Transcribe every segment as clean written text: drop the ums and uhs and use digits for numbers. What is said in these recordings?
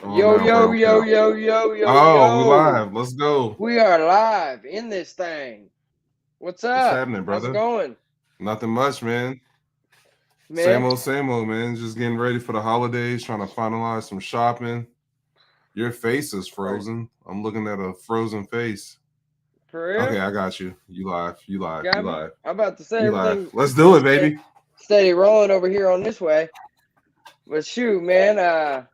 Oh Yo, no, yo, bro. yo, yo, yo, yo, Oh, we yo. live. Let's go. We are live in this thing. What's What's up? happening, How's it brother? going? Nothing much, man. Man, Same old, man. Just getting ready for the holidays, trying to finalize some shopping. Your face is for, frozen. I'm looking at a frozen face. for real? Okay, I got you. You live. You live. You Got me? live. I'm about to say You live. everything Let's do it, steady, baby. steady rolling over here on this way. But shoot, man, Let's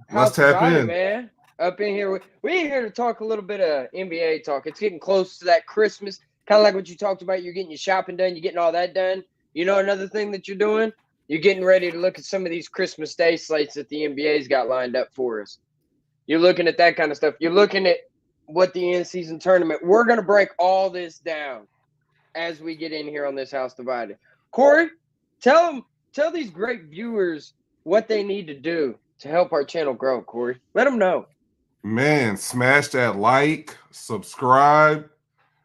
how's the tap body, in. man? Up in here. We here to talk a little bit of NBA talk. It's getting close to that Christmas. Kind of like what you talked about. You're getting your shopping done. You're getting all that done. You know another thing that you're doing? You're getting ready to look at some of these Christmas Day slates that the NBA's got lined up for us. You're looking at that kind of stuff. You're looking at what the in-season tournament. We're going to break all this down as we get in here on this House Divided. Corey, tell these great viewers what they need to do to help our channel grow, Corey. Let them know. Man, smash that like, subscribe,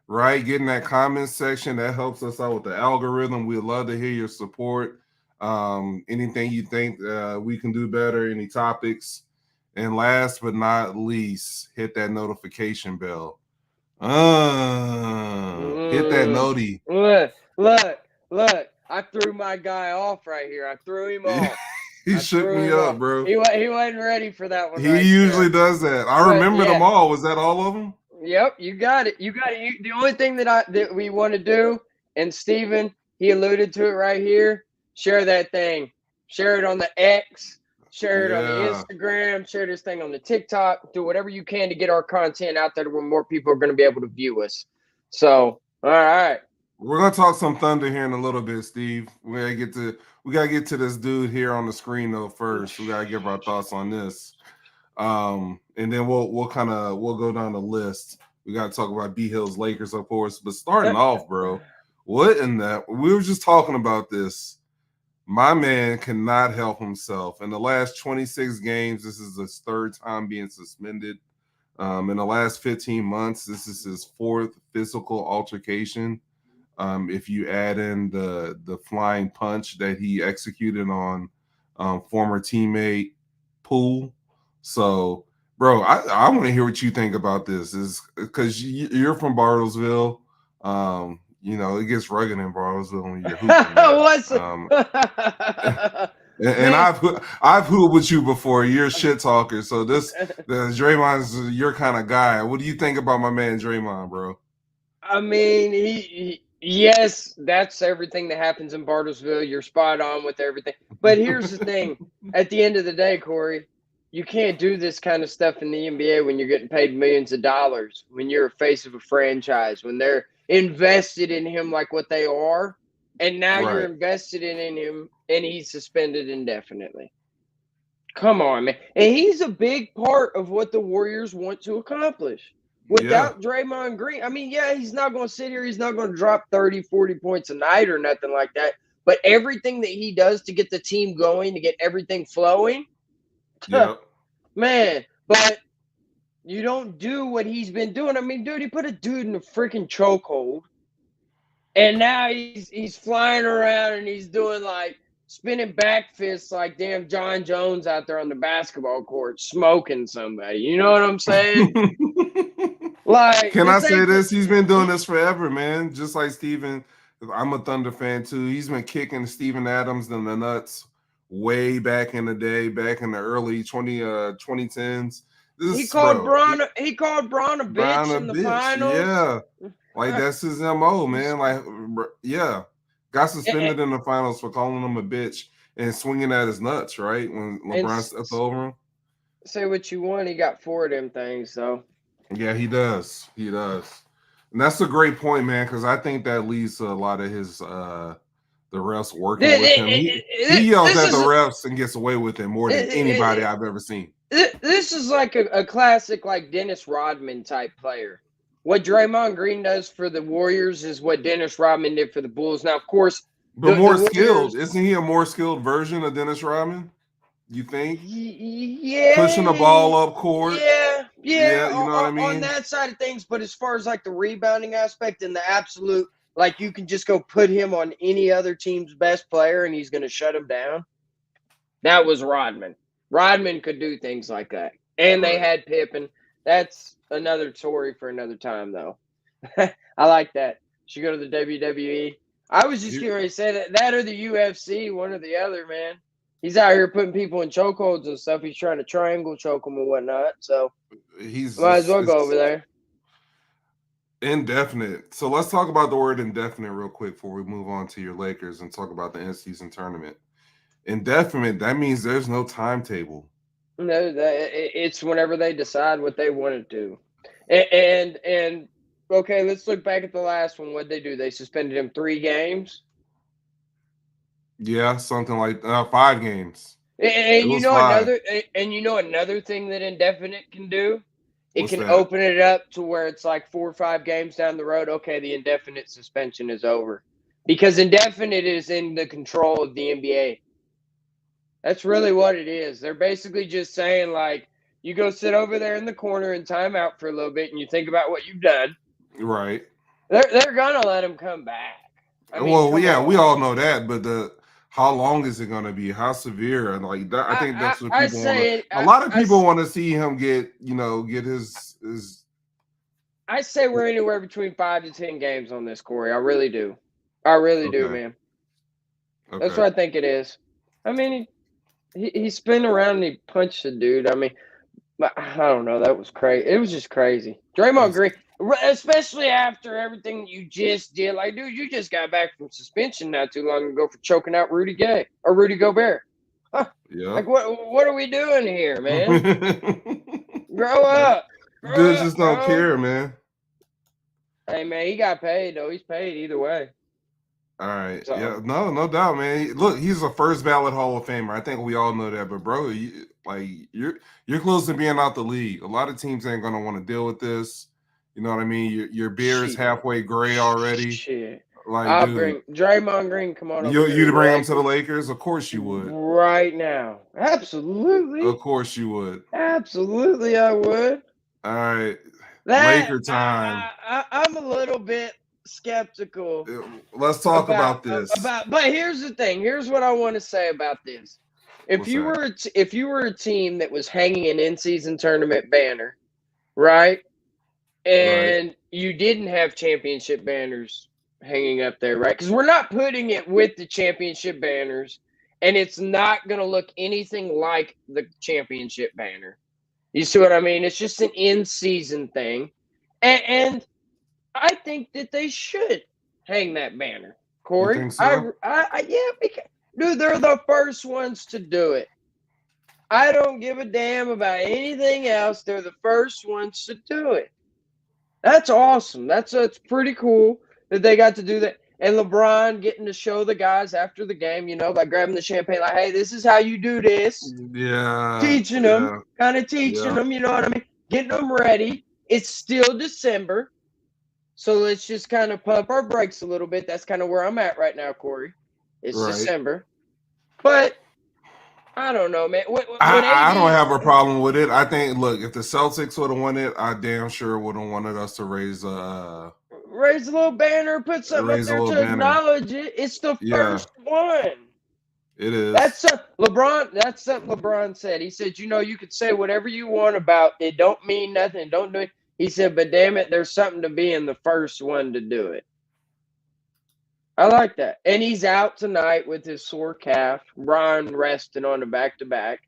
right? Get in that comment section. That helps us out with the algorithm. We'd love to hear your support. Anything you think we can do better, any topics. And last but not least, hit that notification bell. Hit that Mm, noti. look. I threw my guy off right here. I threw him off. He I shook threw me him up, off. bro. He wasn't ready for that one He right usually there. does that. I But remember them yeah, all. Was that all of them? yep, you got it. You got it. The only thing that we want to do, and Steven, he alluded to it right here. Share that thing. Share it on the X. Share it on the Yeah. Instagram. Share this thing on the TikTok. Do whatever you can to get our content out there where more people are going to be able to view us. So, all right. We're gonna talk some thunder here in a little bit, Steve. We gotta get to this dude here on the screen though first. We gotta give our thoughts on this. And then we'll go down the list. We gotta talk about B Hill's Lakers, of course. But starting off, bro, what in that we were just talking about this. My man cannot help himself. In the last 26 games, this is his third time being suspended. In the last 15 months, this is his fourth physical altercation. If you add in the flying punch that he executed on former teammate Poole. So, bro, I want to hear what you think about this. Is because you're from Bartlesville. It gets rugged in Bartlesville when you're hooping there. What's And man? I've hooped with you before. You're a shit talker. So the Draymond's your kind of guy. What do you think about my man Draymond, bro? I mean, yes, that's everything that happens in Bartlesville. You're spot on with everything. But here's the thing: at the end of the day, Corey, you can't do this kind of stuff in the NBA when you're getting paid millions of dollars. When you're a face of a franchise, when they're invested in him like what they are, and now you're Right. invested in him, and he's suspended indefinitely. Come on, man. And he's a big part of what the Warriors want to accomplish. Yeah. Without Draymond Green, I mean, yeah, he's not going to sit here. He's not going to drop 30, 40 points a night or nothing like that. But everything that he does to get the team going, to get everything flowing, Yep. man. But you don't do what he's been doing. I mean, dude, he put a dude in a freaking chokehold. And now he's flying around and he's doing like spinning back fists like damn John Jones out there on the basketball court smoking somebody. You know what I'm saying? Like Can I this say ain't this? He's been doing he, this forever, man. Just like Steven. I'm a Thunder fan too. He's been kicking Steven Adams in the nuts way back in the day, back in the early 2010s. he This called bro, Braun he called Braun a Brown bitch a in the bitch. finals. Yeah. Like that's his MO, man. Like, yeah. Got suspended in the finals for calling him a bitch and swinging at his nuts, right? When And LeBron stepped over him. say what you want, he got four of them things. So Yeah, he does. He does. And that's a great point, man, because I think that leads to a lot of his the refs working with him. He yells this at the is refs and gets away with it more than anybody I've ever seen. this is like a classic like Dennis Rodman type player. What Draymond Green does for the Warriors is what Dennis Rodman did for the Bulls. Now, of course, But the more skilled. Warriors, Isn't he a more skilled version of Dennis Rodman? You think? Pushing the yeah, ball up court. yeah, Yeah, you know what I on mean? that side of things. But as far as like the rebounding aspect and the absolute, like you can just go put him on any other team's best player and he's going to shut him down. That was Rodman. Rodman could do things like that. and they had Pippen. That's another story for another time, though. I like that. Should go to the WWE. I was just getting ready to say that or the UFC, one or the other, man. He's out here putting people in chokeholds and stuff. He's trying to triangle choke them and whatnot. So he's might as well go over there. Indefinite. So let's talk about the word indefinite real quick before we move on to your Lakers and talk about the in-season tournament. Indefinite, that means there's no timetable. No, it's whenever they decide what they want to do. And okay, let's look back at the last one. What'd they do? They suspended him 3 games. Yeah, something like 5 games. And you know 5. Another thing that indefinite can do? It can open it up to where it's like 4 or 5 games down the road. Okay, the indefinite suspension is over. Because indefinite is in the control of the NBA. That's really what it is. They're basically just saying, like, you go sit over there in the corner and time out for a little bit and you think about what you've done. Right. They're going to let him come back. I mean, we all know that, but how long is it going to be? How severe? And like that, I think that's what people want. A lot of people want to see him get his. I say we're anywhere between 5 to 10 games on this, Corey. I really do. I really do, man. Okay. That's what I think it is. I mean, he spun around and he punched the dude. I mean, I don't know. That was crazy. It was just crazy. Draymond Green, especially after everything you just did. Like, dude, you just got back from suspension not too long ago for choking out Rudy Gobert. Huh. Yeah. Like, what are we doing here, man? Grow up. Dudes just don't care, man. Hey, man, he got paid, though. He's paid either way. All right. So. Yeah, no doubt, man. Look, he's a first ballot Hall of Famer. I think we all know that. But bro, you're close to being out the league. A lot of teams ain't gonna want to deal with this. You know what I mean? Your beer is halfway gray already. Shit. Like, I'll bring Draymond Green. Come on, you'd bring him to the Lakers? Of course you would. Right now, absolutely. Of course you would. Absolutely, I would. All right, Laker time. I'm a little bit skeptical. Let's talk about this. But here's the thing. Here's what I want to say about this. If you were a team that was hanging an in-season tournament banner, right, and you didn't have championship banners hanging up there, right? Because we're not putting it with the championship banners, and it's not going to look anything like the championship banner. You see what I mean? It's just an in-season thing, and I think that they should hang that banner, Corey. You think so? Yeah, because, dude, they're the first ones to do it. I don't give a damn about anything else. They're the first ones to do it. That's awesome. That's pretty cool that they got to do that. And LeBron getting to show the guys after the game, by grabbing the champagne, like, hey, this is how you do this. Yeah. Teaching them, kind of teaching them, you know what I mean? Getting them ready. It's still December. So let's just kind of pump our brakes a little bit. That's kind of where I'm at right now, Corey. It's December. But I don't know, man. I don't have a problem with it. I think, look, if the Celtics would have won it, I damn sure would have wanted us to raise a little banner, put something up there to acknowledge it. It's the first one. It is. That's something LeBron said. He said, you could say whatever you want about it. Don't mean nothing. Don't do it. He said, but damn it, there's something to being the first one to do it. I like that. And he's out tonight with his sore calf. Brian resting on the back-to-back.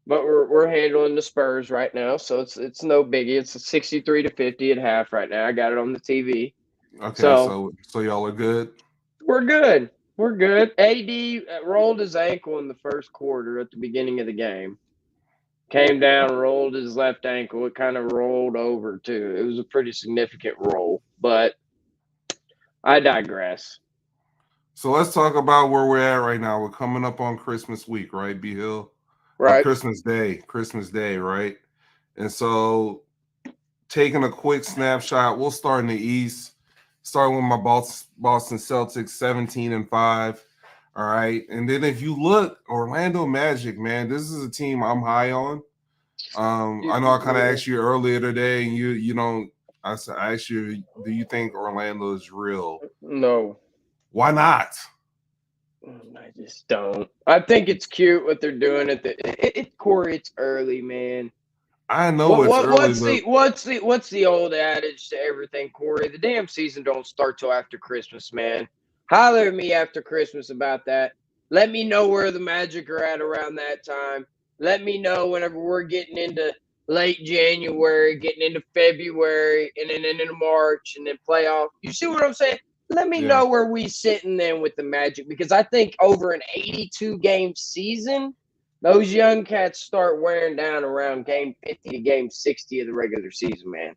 But we're handling the Spurs right now, so it's no biggie. It's a 63-50 at half right now. I got it on the TV. Okay, so y'all are good? We're good. We're good. AD rolled his ankle in the first quarter at the beginning of the game. Came down, rolled his left ankle. It kind of rolled over, too. It was a pretty significant roll, but I digress. So let's talk about where we're at right now. We're coming up on Christmas week, right, B-Hill? Right. Christmas Day, right? And so taking a quick snapshot, we'll start in the East. Starting with my Boston Celtics, 17-5. All right. And then if you look, Orlando Magic, man, this is a team I'm high on. I know I kind of asked you earlier today, and you don't. I asked you, do you think Orlando is real? No. Why not? I just don't. I think it's cute what they're doing at Corey. It's early, man. I know it's early, but What's the old adage to everything, Corey? The damn season don't start till after Christmas, man. Holler at me after Christmas about that. Let me know where the Magic are at around that time. Let me know whenever we're getting into late January, getting into February, and then into March, and then playoff. You see what I'm saying? Let me yeah, know where we sitting then with the Magic, because I think over an 82 game season, those young cats start wearing down around game 50 to game 60 of the regular season, man.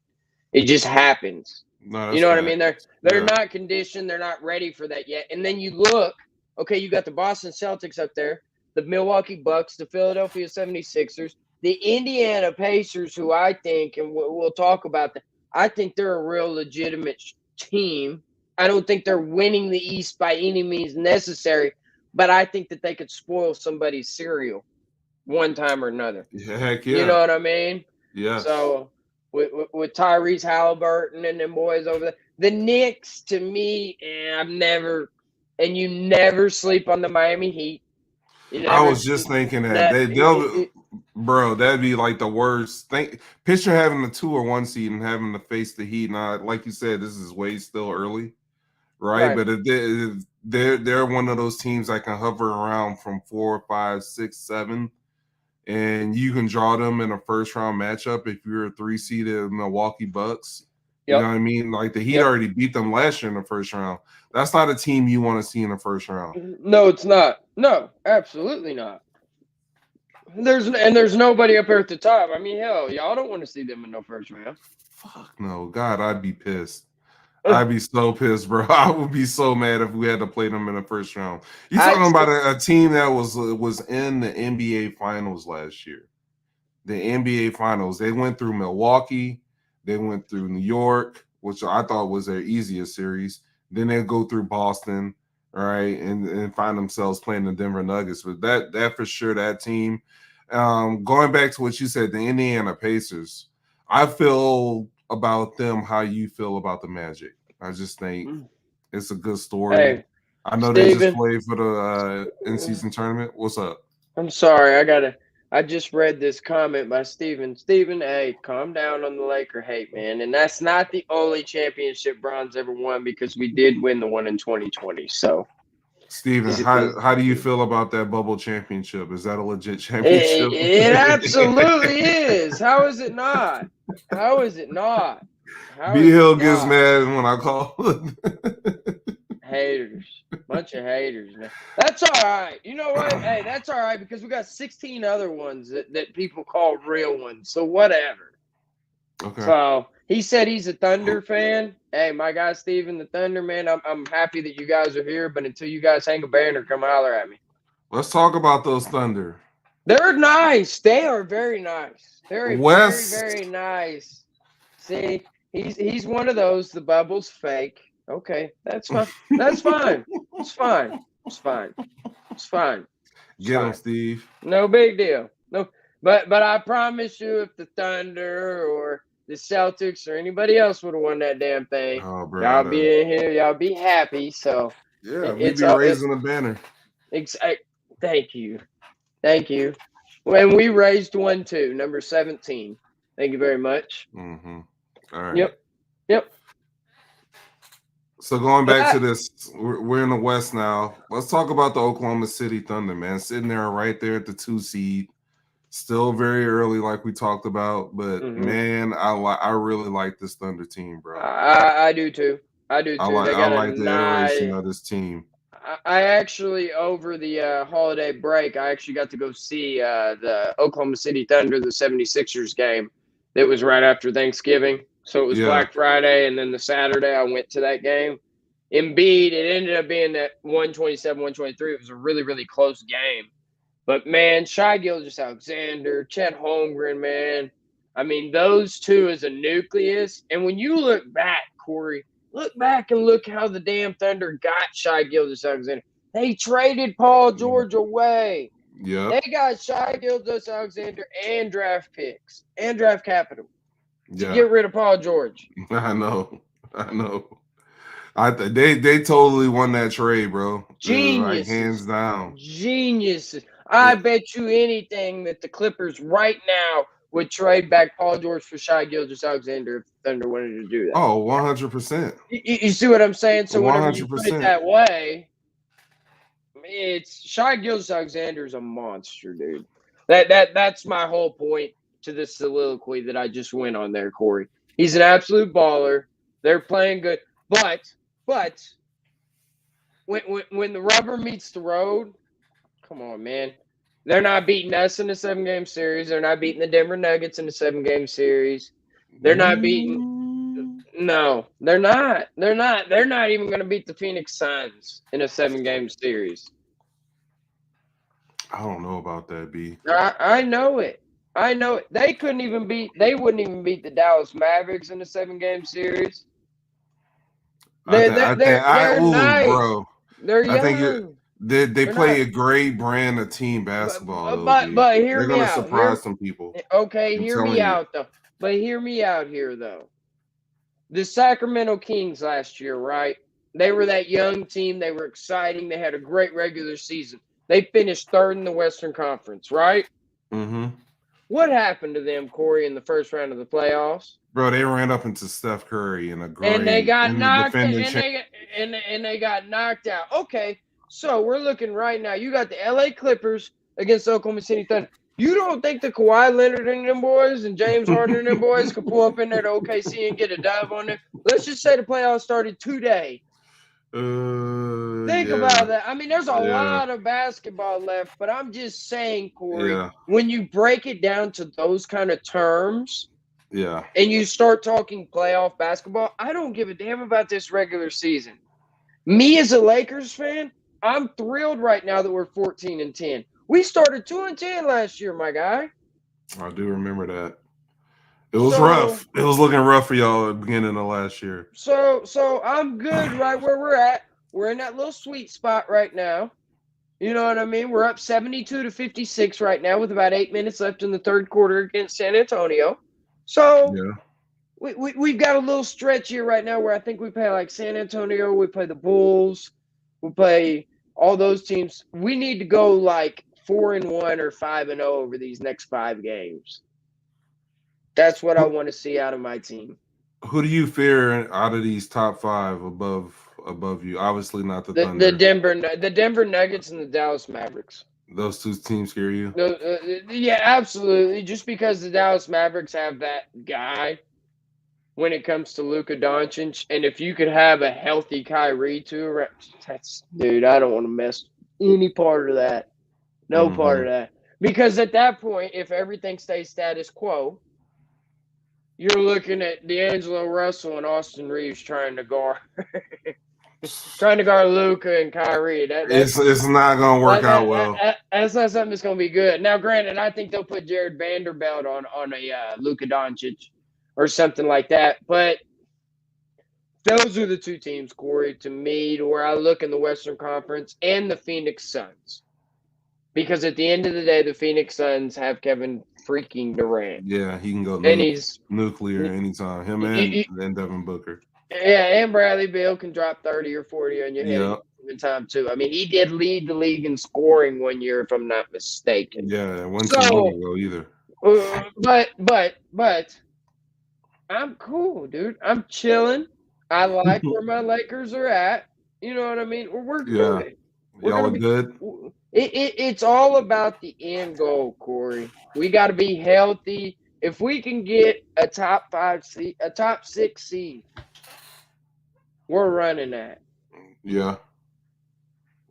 It just happens. no, You that's know what I mean? fact. They're Yeah, not conditioned, they're not ready for that yet. And then you look, okay, you got the Boston Celtics up there, the Milwaukee Bucks, the Philadelphia 76ers, the Indiana Pacers, who I think, and we'll talk about that, I think they're a real legitimate team. I don't think they're winning the East by any means necessary, but I think that they could spoil somebody's cereal one time or another. heck You yeah, know what I mean? yes. So with Tyrese Halliburton and them boys over there, the Knicks to me, and you never sleep on the Miami Heat. You I never was just thinking that that bro, that'd be like the worst thing. Picture having the 2 or 1 seed and having to face the Heat. Now, like you said, this is way still early, right? right. But if they're one of those teams that can hover around from 4, 5, 6, 7, and you can draw them in a first round matchup if you're a 3 seeded Milwaukee Bucks. You know Yep. what I mean? Like the Heat Yep. already beat them last year in the first round. That's not a team you want to see in the first round. No, it's not. No, absolutely not. There's nobody up there at the top. I mean, hell, y'all don't want to see them in no first round. Fuck no, God, I'd be pissed. I'd be so pissed, bro. I would be so mad if we had to play them in the first round. You I talking about a team that was in the NBA Finals last year? The NBA Finals. They went through Milwaukee, they went through New York, which I thought was their easiest series. Then they go through Boston, all right, and find themselves playing the Denver Nuggets. But that for sure, that team. Going back to what you said, the Indiana Pacers. I feel about them how you feel about the Magic. I just think it's a good story. hey, I know they just Steven, played for the in-season tournament. What's up? I'm sorry. I just read this comment by Steven. Steven, hey, calm down on the Laker hate, man. And that's not the only championship Bron's ever won, because we did win the one in 2020. So Steven, how do you feel about that bubble championship? Is that a legit championship? it absolutely is. How is it not? How is it not? How B is it Hill gets not? mad when I call. Haters. Bunch of haters, man. That's all right. You know what? Hey, that's all right, because we got 16 other ones that people call real ones. So whatever. Okay. So he said he's a Thunder fan. Hey, my guy Steven, the Thunder, man, I'm happy that you guys are here, but until you guys hang a banner, come holler at me. Let's talk about those Thunder. They're nice. They are very nice. Very, very, West. very nice. See, he's one of those. The bubble's fake. Okay, that's fine. That's fine. It's fine. It's fine. It's fine. It's Get him, fine. Steve. No big deal. No, but I promise you, if the Thunder or the Celtics or anybody else would have won that damn thing, Oh, y'all brother. be in here, y'all be happy. So Yeah, we'd it's be raising a banner. thank you, thank you. When we raised one too, number 17. Thank you very much. Mm-hmm. All right. Yep. So going back to this, we're in the West now. Let's talk about the Oklahoma City Thunder, man. Sitting there right there at the 2 seed. Still very early, like we talked about, but man, I really like this Thunder team, bro. I do too. I do too. They got a like the iteration nice. of this team. I actually, over the holiday break, I actually got to go see the Oklahoma City Thunder, the 76ers game. That was right after Thanksgiving. So it was Black Friday, and then the Saturday I went to that game. Embiid, it ended up being that 127, 123. It was a really, really close game. But, man, Shai Gilgeous-Alexander, Chet Holmgren, man. I mean, those two as a nucleus. And when you look back, Corey, look back and look how the damn Thunder got Shai Gilgeous-Alexander. They traded Paul George away. Yeah. They got Shai Gilgeous-Alexander and draft picks and draft capital to get rid of Paul George. I know. They totally won that trade, bro. Like Geniuses. hands down. Geniuses. I bet you anything that the Clippers right now would trade back Paul George for Shai Gilgeous-Alexander if the Thunder wanted to do that. Oh, 100%. You see what I'm saying? So whenever you put it 100%. that way, it's Shai Gilgeous-Alexander is a monster, dude. That's my whole point to this soliloquy that I just went on there, Corey. He's an absolute baller. They're playing good, but when the rubber meets the road, come on, man. They're not beating us in a 7-game series. They're not beating the Denver Nuggets in a 7-game series. They're not beating. No, they're not. They're not. They're not even going to beat the Phoenix Suns in a 7-game series. I don't know about that, B. I know it. I know it. They wouldn't even beat the Dallas Mavericks in a 7-game series. They're nice. Bro. They're young. I think they play a great brand of team basketball. But hear they're me gonna out. surprise some people. Okay, hear me out though. But hear me out here though. The Sacramento Kings last year, right? They were that young team. They were exciting. They had a great regular season. They finished 3rd in the Western Conference, right? Mm-hmm. What happened to them, Corey, in the first round of the playoffs? Bro, they ran up into Steph Curry and they got knocked and they got knocked out. Okay, so we're looking right now. You got the LA Clippers against Oklahoma City Thunder. You don't think the Kawhi Leonard and them boys and James Harden and them boys could pull up in there to OKC and get a dub on there? Let's just say the playoffs started today. Think about that. I mean, there's a lot of basketball left, but I'm just saying, Corey, when you break it down to those kind of terms, and you start talking playoff basketball, I don't give a damn about this regular season. Me as a Lakers fan, I'm thrilled right now that we're 14-10. We started 2-10 last year, my guy. I do remember that. It was rough. It was looking rough for y'all at the beginning of last year. So I'm good right where we're at. We're in that little sweet spot right now. You know what I mean? We're up 72-56 right now with about 8 minutes left in the third quarter against San Antonio. So we've got a little stretch here right now where I think we play like San Antonio, we play the Bulls, we play all those teams. We need to go like 4-1 or 5-0 over these next 5 games. That's what I want to see out of my team. Who do you fear out of these top 5 above you? Obviously not the Thunder. The Denver Nuggets and the Dallas Mavericks. Those two teams scare you? Yeah, absolutely. Just because the Dallas Mavericks have that guy when it comes to Luka Doncic, and if you could have a healthy Kyrie too, dude, I don't want to mess any part of that. No part of that. Because at that point, if everything stays status quo, you're looking at D'Angelo Russell and Austin Reeves trying to guard Luka and Kyrie. It's not going to work out well. That's not something that's going to be good. Now, granted, I think they'll put Jared Vanderbilt on a Luka Doncic or something like that. But those are the two teams, Corey, to me, to where I look in the Western Conference and the Phoenix Suns. Because at the end of the day, the Phoenix Suns have Kevin freaking Durant. Yeah, he can go nuclear anytime. Him and Devin Booker. Yeah, and Bradley Beal can drop 30 or 40 on your head in time too. I mean, he did lead the league in scoring one year, if I'm not mistaken. Yeah, it wasn't too long ago either. But I'm cool, dude. I'm chilling. I like where my Lakers are at. You know what I mean? We're good. Y'all are good. It's all about the end goal, Corey. We got to be healthy. If we can get a top 5 seed, a top 6 seed, we're running that. Yeah.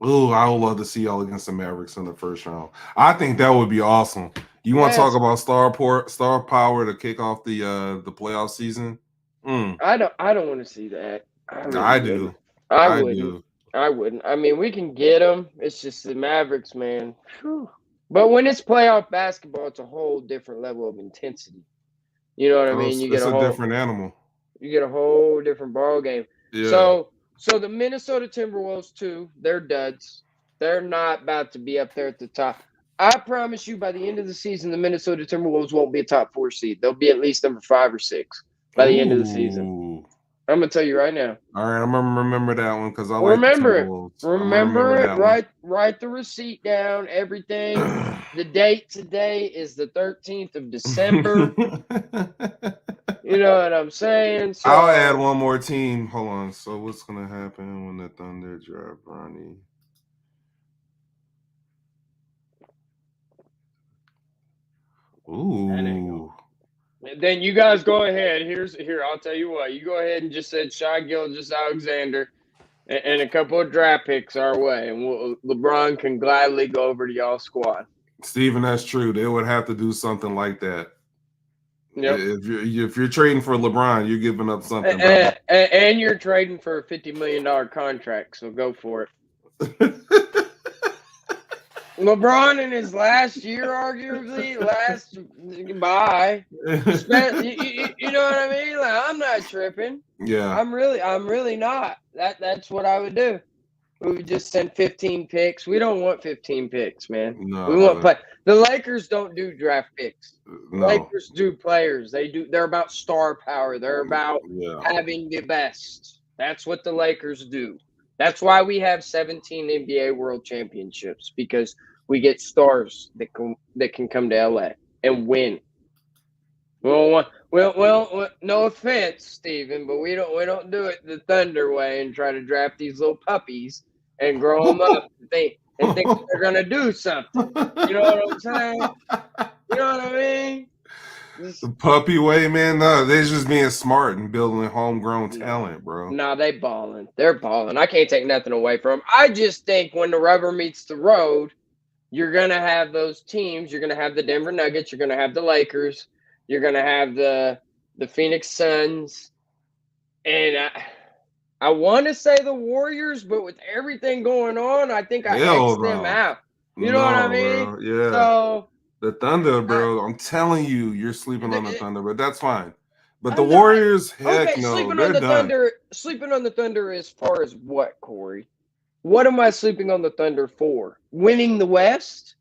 Ooh, I would love to see y'all against the Mavericks in the first round. I think that would be awesome. You want to talk about star power to kick off the playoff season? I don't want to see that. I do. I wouldn't. I mean, we can get them. It's just the Mavericks, man. Whew. But when it's playoff basketball, it's a whole different level of intensity. You know what I mean? It's a different animal. You get a whole different ball game. Yeah. So the Minnesota Timberwolves, too, they're duds. They're not about to be up there at the top. I promise you, by the end of the season, the Minnesota Timberwolves won't be a top 4 seed. They'll be at least number 5 or 6 by the end of the season. I'm gonna tell you right now. All right, I'm gonna remember that one because I like the Remember it. Timberwolves. I'm gonna Remember it. that one. Write the receipt down. Everything. The date today is the 13th of December. You know what I'm saying? So I'll add one more team. Hold on. So what's gonna happen when the Thunder draft Bronny? Ooh. Then you guys go ahead. Here. I'll tell you what. You go ahead and just send Shai Gilgeous-Alexander and a couple of draft picks our way, and LeBron can gladly go over to y'all squad. Steven, that's true. They would have to do something like that. Yep. If you're trading for LeBron, you're giving up something. And you're trading for a $50 million contract, so go for it. LeBron in his last year, arguably, you know what I mean? Like, I'm not tripping. Yeah. I'm really not. That's what I would do. We would just send 15 picks. We don't want 15 picks, man. No. We want play. The Lakers don't do draft picks. No. Lakers do players. They're about star power. They're about having the best. That's what the Lakers do. That's why we have 17 NBA World Championships, because we get stars that can come to LA and win. Well, no offense, Steven, but we don't do it the Thunder way and try to draft these little puppies and grow them up and think they're gonna do something. You know what I'm saying? You know what I mean? The puppy way, man. No, they're just being smart and building homegrown talent, bro. No, they balling. They're balling. I can't take nothing away from them. I just think when the rubber meets the road, you're gonna have those teams. You're gonna have the Denver Nuggets. You're gonna have the Lakers. You're gonna have the Phoenix Suns, and I want to say the Warriors, but with everything going on, I think I X them out. You know what I mean? Bro. Yeah. So the Thunder, bro. I'm telling you, you're sleeping on the Thunder, but that's fine. But the Warriors, heck no, they're done. Sleeping on the Thunder as far as what, Corey? What am I sleeping on the Thunder for? Winning the West?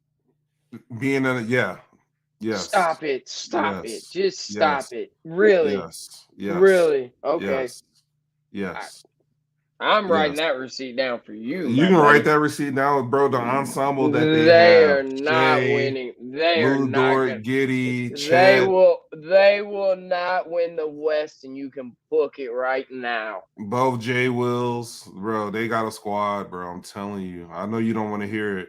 Being in it, yeah. Yes. Stop it. Just stop it. Really? Yes. Really? Okay. Yes. I'm writing that receipt down for you. You can write that receipt down, bro. The ensemble that they have. Are not winning. They are not Giddy, They will not win the West, and you can book it right now. Both J. Wills, bro. They got a squad, bro. I'm telling you. I know you don't want to hear it.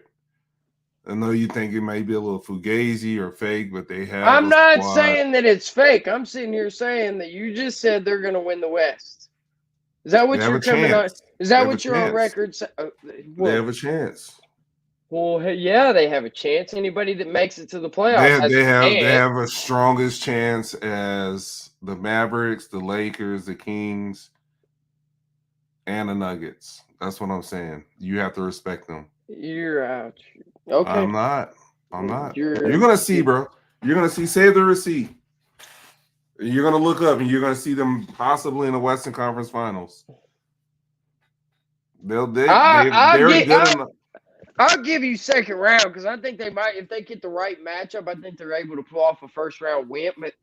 I know you think it may be a little fugazi or fake, but they have. I'm not saying that it's fake. I'm sitting here saying that you just said they're going to win the West. Is that what you're coming on? Is that what you're on record? They have a chance. Well, yeah, they have a chance. Anybody that makes it to the playoffs they have a strongest chance as the Mavericks, the Lakers, the Kings, and the Nuggets. That's what I'm saying. You have to respect them. You're out. Okay. I'm not. You're gonna see, bro. You're gonna see. Save the receipt. You're gonna look up and you're gonna see them possibly in the Western Conference Finals. They're good enough. I'll give you second round because I think they might, if they get the right matchup, I think they're able to pull off a first round win. But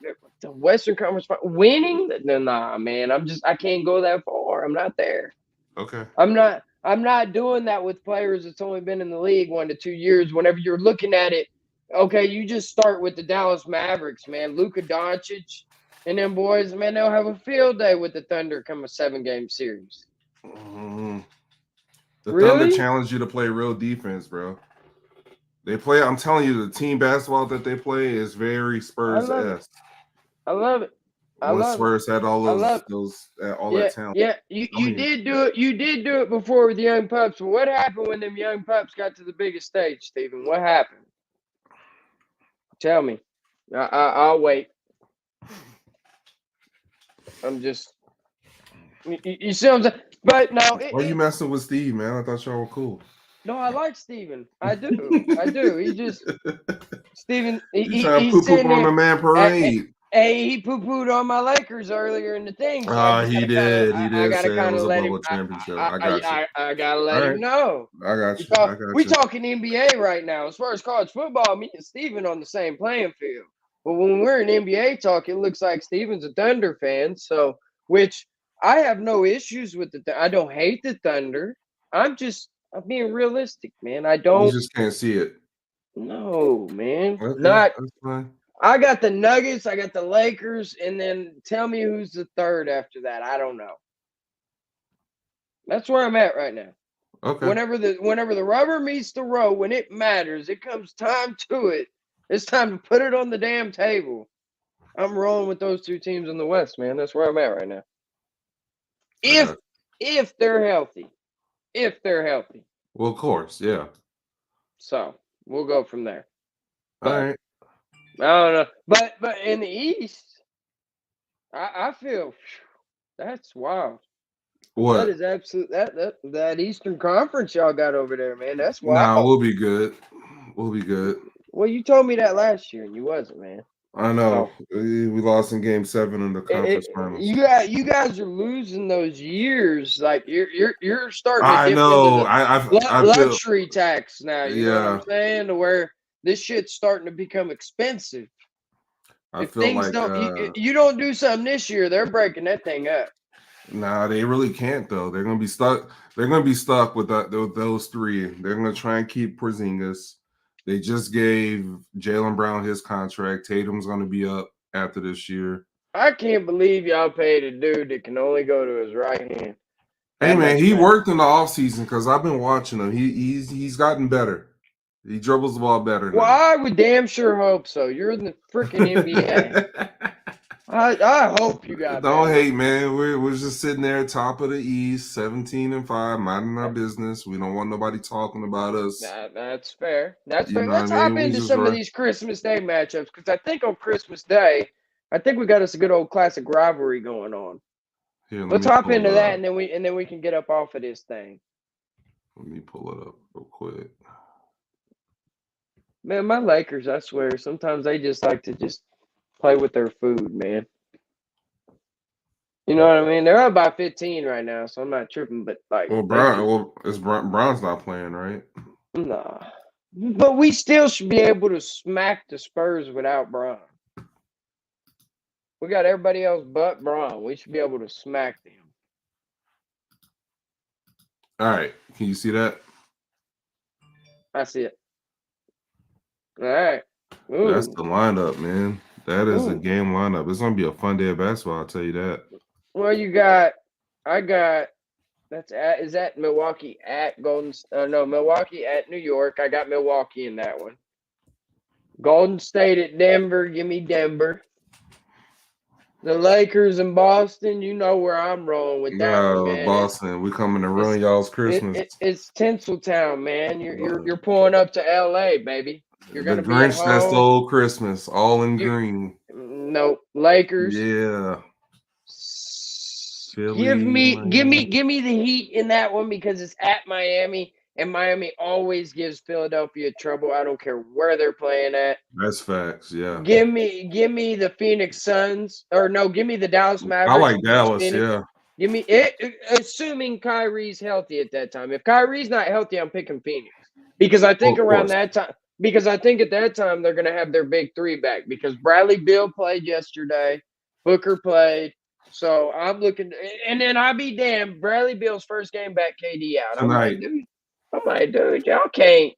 the Western Conference winning, nah, man. I can't go that far. I'm not there. Okay. I'm not doing that with players that's only been in the league 1 to 2 years. Whenever you're looking at it, okay, you just start with the Dallas Mavericks, man. Luka Doncic and them boys, man, they'll have a field day with the Thunder come a 7-game series. Mm-hmm. The Thunder challenge you to play real defense, bro. They play. I'm telling you, the team basketball that they play is very Spurs-esque. I love it. Spurs had all that talent. Yeah, you did do it. You did do it before with the young pups. But what happened when them young pups got to the biggest stage, Steven? What happened? Tell me. I'll wait. I'm just. You see what I'm saying? But no. Why are you messing with Steve, man? I thought y'all were cool. No, I like Steven. I do. He just Steven. He's trying to poo-poo on the man parade. Hey, he poo-pooed on my Lakers earlier in the thing. So he did. He did say it was a bubble championship. I gotta let him know. I got you. We talking NBA right now. As far as college football, me and Steven on the same playing field. But when we're in NBA talk, it looks like Steven's a Thunder fan. So, which I have no issues with I don't hate the Thunder. I'm being realistic, man. I You don't. just can't see it. No, man. Okay, Not. that's fine. I got the Nuggets. I got the Lakers, and then tell me who's the third after that. I don't know. That's where I'm at right now. Okay. Whenever the rubber meets the road, when it matters, it comes time to it. It's time to put it on the damn table. I'm rolling with those two teams in the West, man. That's where I'm at right now. If they're healthy. If they're healthy. Well, of course, yeah. So we'll go from there. All right. I don't know. But in the East, I feel that's wild. What? That is absolute that Eastern Conference y'all got over there, man. That's wild. Nah, we'll be good. We'll be good. Well, you told me that last year and you wasn't, man. I know. We lost in Game 7 in the conference finals. You guys are losing those years. Like you're starting to I dip know. into the I luxury tax now. You know what I'm Yeah. saying? To where this shit's starting to become expensive. I If feel things like you don't do something this year, they're breaking that thing up. nah, they really can't though. They're gonna be stuck. They're gonna be stuck with those three. They're gonna try and keep Porzingis. They just gave Jaylen Brown his contract. Tatum's gonna be up after this year. I can't believe y'all paid a dude that can only go to his right hand. Hey man, he worked in the offseason because I've been watching him. He's gotten better. He dribbles the ball better now. Well, I would damn sure hope so. You're in the freaking NBA. I hope you got Don't better. hate, man. We're just sitting there, top of the East, 17-5, minding our business. We don't want nobody talking about us. That's fair. That's You fair. know Let's what I mean? hop We into just some of run- these Christmas Day matchups because I think on Christmas Day, I think we got us a good old classic rivalry going on. Here, Let's hop into that, and then we can get up off of this thing. Let me pull it up real quick. Man, my Lakers, I swear, sometimes they just like to just play with their food, man. You know what I mean? They're up by 15 right now, so I'm not tripping. But like, Well, Brown's not playing, right? nah. But we still should be able to smack the Spurs without Bron. We got everybody else but Bron. We should be able to smack them. All right. Can you see that? I see it. All right. Ooh. That's the lineup, man. That is a game lineup. It's gonna be a fun day of basketball. I'll tell you that. Well, is that Milwaukee at Milwaukee at New York. I got Milwaukee in that one. Golden State at Denver. Give me Denver. The Lakers in Boston. You know where I'm rolling with that one, man. Boston. We coming to ruin y'all's Christmas. It's Tinseltown, man. You're pulling up to LA, baby. You're gonna the be at Grinch that home. stole Christmas, all in green. No, Lakers. Yeah. Philly, Give me the Heat in that one because it's at Miami, and Miami always gives Philadelphia trouble. I don't care where they're playing at. That's facts, yeah. Give me the Phoenix Suns, or no, give me the Dallas Mavericks. I like Dallas, yeah. Give me it, assuming Kyrie's healthy at that time. If Kyrie's not healthy, I'm picking Phoenix because I think around that time. Because I think at that time they're going to have their big three back because Bradley Beal played yesterday, Booker played. So I'm looking, and then I'll be damned. Bradley Beal's first game back, KD out. Tonight. I'm like, dude, y'all can't.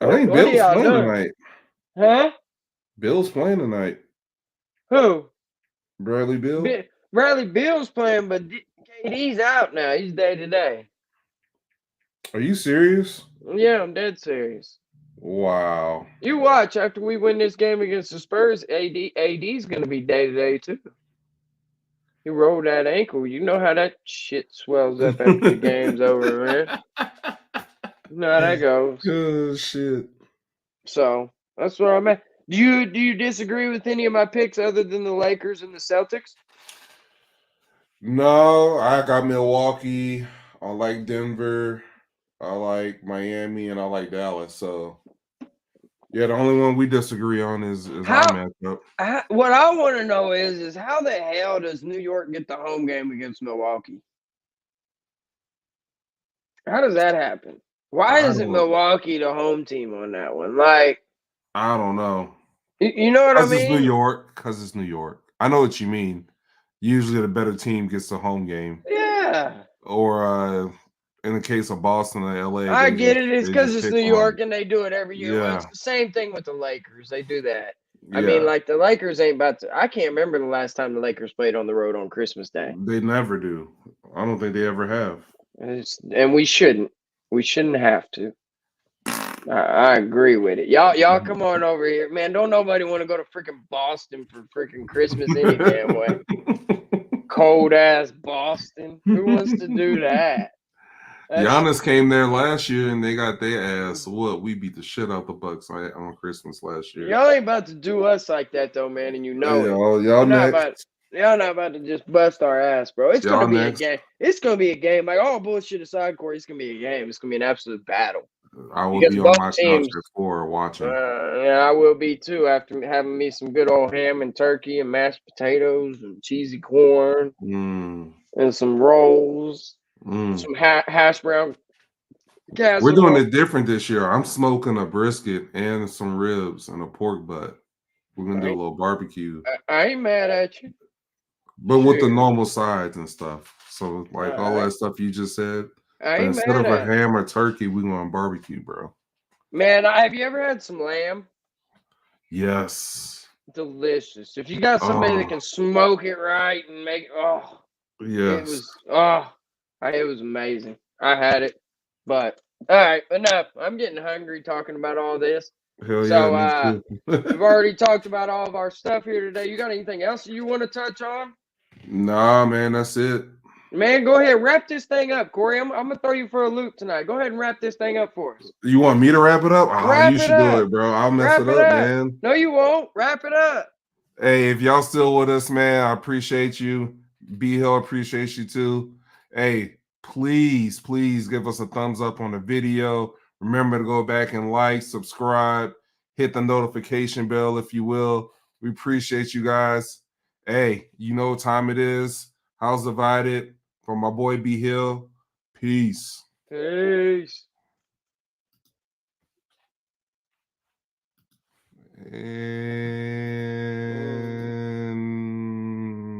I think Bill's playing tonight. Huh? Bill's playing tonight. Who? Bradley Beal. Bradley Beal's playing, but KD's out now. He's day to day. Are you serious? Yeah, I'm dead serious. Wow. You watch after we win this game against the Spurs, AD's going to be day to day too. He rolled that ankle. You know how that shit swells up after the game's over, man. You know how that goes. Oh shit. So that's where I'm at. Do you disagree with any of my picks other than the Lakers and the Celtics? No, I got Milwaukee. I like Denver. I like Miami, and I like Dallas. So, yeah, the only one we disagree on is our matchup. What I want to know is how the hell does New York get the home game against Milwaukee? How does that happen? Why isn't Milwaukee the home team on that one? Like, I don't know. You know what I mean? Because it's New York. I know what you mean. Usually the better team gets the home game. Yeah. Or in the case of Boston and LA, I get it. It's they because just it's pick New York on. and they do it every year. Well, it's Yeah. the same thing with the Lakers. They do that. I mean, Yeah. like the Lakers ain't about to. I can't remember the last time the Lakers played on the road on Christmas Day. They never do. I don't think they ever have. And we shouldn't. We shouldn't have to. I agree with it. Y'all come on over here. Man, don't nobody want to go to freaking Boston for freaking Christmas any damn way. Cold ass Boston. Who wants to do that? Giannis came there last year and they got their ass. What? We beat the shit out the Bucks on Christmas last year. Y'all ain't about to do us like that though, man, and you know it. Y'all next. Y'all not about to just bust our ass, bro. It's gonna be next. a game. It's gonna be a game. Like all bullshit aside, Corey, it's gonna be a game. It's gonna be an absolute battle. I will Because be on both my teams, couch at 4 watching. Yeah, I will be too. After having me some good old ham and turkey and mashed potatoes and cheesy corn and some rolls, some hash brown casserole. We're doing it different this year. I'm smoking a brisket and some ribs and a pork butt. We're gonna do a little barbecue. I ain't mad at you. But with the normal sides and stuff. So like all right. that stuff you just said. I ain't Instead mad of a at ham or turkey, we're going barbecue, bro. Man, have you ever had some lamb? Yes. Delicious. If you got somebody that can smoke it right and make yes. It was amazing. I had it. But all right, enough. I'm getting hungry talking about all this. Hell so yeah, we've already talked about all of our stuff here today. You got anything else you want to touch on? Nah, man, that's it. Man, go ahead, wrap this thing up, Corey. I'm gonna throw you for a loop tonight. Go ahead and wrap this thing up for us. You want me to wrap it up? Wrap you should do it, bro. I'll mess it up, man. No, you won't. Wrap it up. Hey, if y'all still with us, man, I appreciate you. B Hill appreciates you too. Hey, please give us a thumbs up on the video. Remember to go back and like, subscribe, hit the notification bell if you will. We appreciate you guys. Hey, you know what time it is. House Divided from my boy B Hill. Peace. Peace.